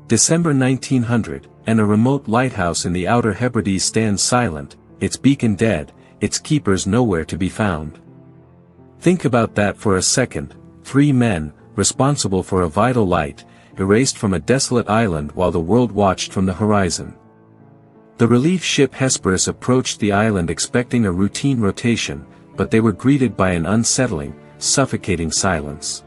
December 1900, and a remote lighthouse in the Outer Hebrides stands silent, its beacon dead, its keepers nowhere to be found. Think about that for a second. 3 men, responsible for a vital light, erased from a desolate island while the world watched from the horizon. The relief ship Hesperus approached the island expecting a routine rotation, but they were greeted by an unsettling, suffocating silence.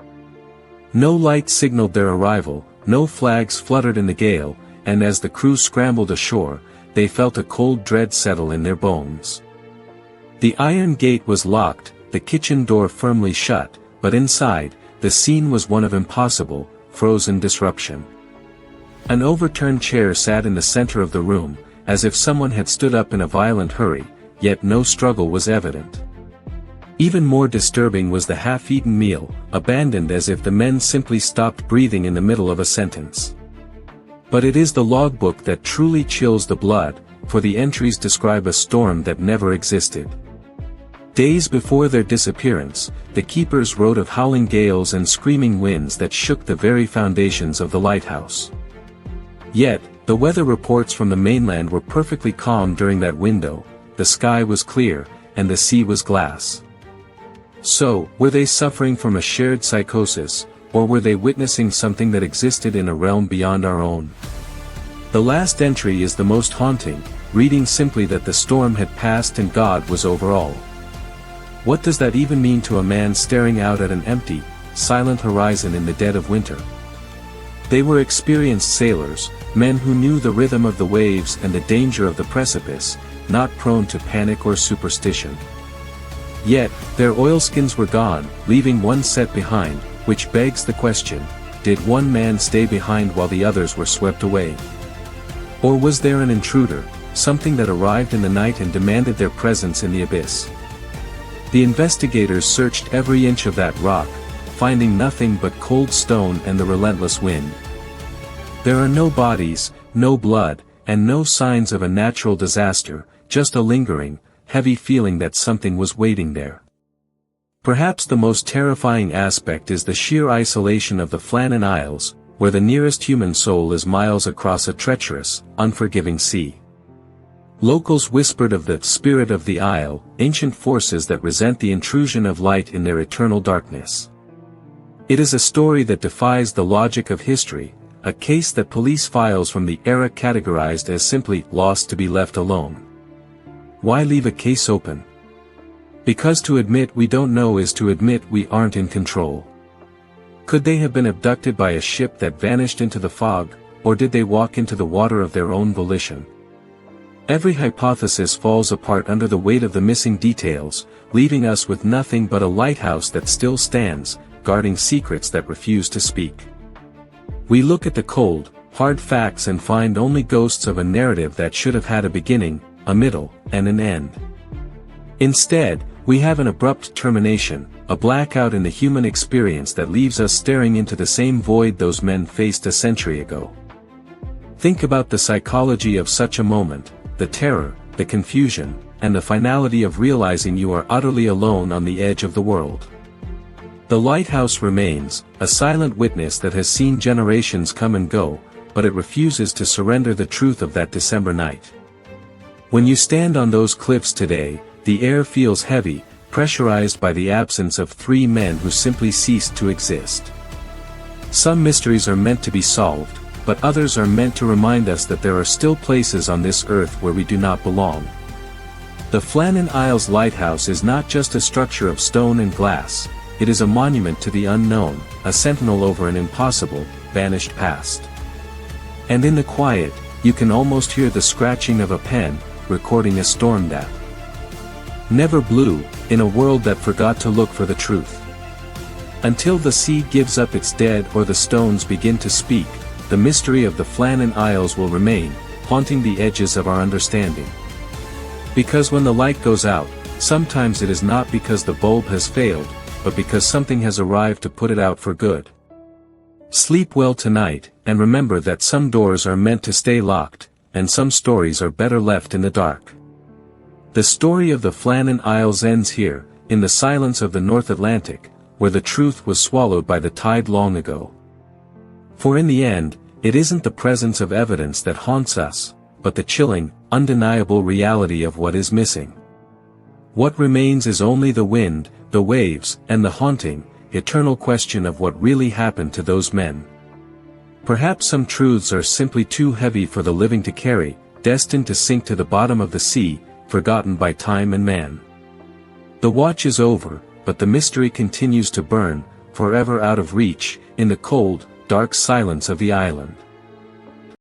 No light signaled their arrival, no flags fluttered in the gale, and as the crew scrambled ashore, they felt a cold dread settle in their bones. The iron gate was locked, the kitchen door firmly shut, but inside, the scene was one of impossible, frozen disruption. An overturned chair sat in the center of the room, as if someone had stood up in a violent hurry, yet no struggle was evident. Even more disturbing was the half-eaten meal, abandoned as if the men simply stopped breathing in the middle of a sentence. But it is the logbook that truly chills the blood, for the entries describe a storm that never existed. Days before their disappearance, the keepers wrote of howling gales and screaming winds that shook the very foundations of the lighthouse. Yet, the weather reports from the mainland were perfectly calm during that window, the sky was clear, and the sea was glass. So, were they suffering from a shared psychosis, or were they witnessing something that existed in a realm beyond our own? The last entry is the most haunting, reading simply that the storm had passed and God was over all. What does that even mean to a man staring out at an empty, silent horizon in the dead of winter? They were experienced sailors, men who knew the rhythm of the waves and the danger of the precipice, not prone to panic or superstition. Yet, their oilskins were gone, leaving one set behind, which begs the question, did one man stay behind while the others were swept away? Or was there an intruder, something that arrived in the night and demanded their presence in the abyss? The investigators searched every inch of that rock, finding nothing but cold stone and the relentless wind. There are no bodies, no blood, and no signs of a natural disaster, just a lingering, heavy feeling that something was waiting there. Perhaps the most terrifying aspect is the sheer isolation of the Flannan Isles, where the nearest human soul is miles across a treacherous, unforgiving sea. Locals whispered of the spirit of the isle, ancient forces that resent the intrusion of light in their eternal darkness. It is a story that defies the logic of history, a case that police files from the era categorized as simply lost to be left alone. Why leave a case open? Because to admit we don't know is to admit we aren't in control. Could they have been abducted by a ship that vanished into the fog, or did they walk into the water of their own volition? Every hypothesis falls apart under the weight of the missing details, leaving us with nothing but a lighthouse that still stands, guarding secrets that refuse to speak. We look at the cold, hard facts and find only ghosts of a narrative that should have had a beginning, a middle, and an end. Instead, we have an abrupt termination, a blackout in the human experience that leaves us staring into the same void those men faced a century ago. Think about the psychology of such a moment, the terror, the confusion, and the finality of realizing you are utterly alone on the edge of the world. The lighthouse remains, a silent witness that has seen generations come and go, but it refuses to surrender the truth of that December night. When you stand on those cliffs today, the air feels heavy, pressurized by the absence of 3 men who simply ceased to exist. Some mysteries are meant to be solved, but others are meant to remind us that there are still places on this earth where we do not belong. The Flannan Isles lighthouse is not just a structure of stone and glass, it is a monument to the unknown, a sentinel over an impossible, vanished past. And in the quiet, you can almost hear the scratching of a pen, recording a storm that never blew, in a world that forgot to look for the truth. Until the sea gives up its dead or the stones begin to speak, the mystery of the Flannan Isles will remain, haunting the edges of our understanding. Because when the light goes out, sometimes it is not because the bulb has failed, but because something has arrived to put it out for good. Sleep well tonight, and remember that some doors are meant to stay locked, and some stories are better left in the dark. The story of the Flannan Isles ends here, in the silence of the North Atlantic, where the truth was swallowed by the tide long ago. For in the end, It isn't the presence of evidence that haunts us, but the chilling, undeniable reality of what is missing. What remains is only the wind, the waves, and the haunting, eternal question of what really happened to those men. Perhaps some truths are simply too heavy for the living to carry, destined to sink to the bottom of the sea, forgotten by time and man. The watch is over, but the mystery continues to burn, forever out of reach, in the cold, dark silence of the island.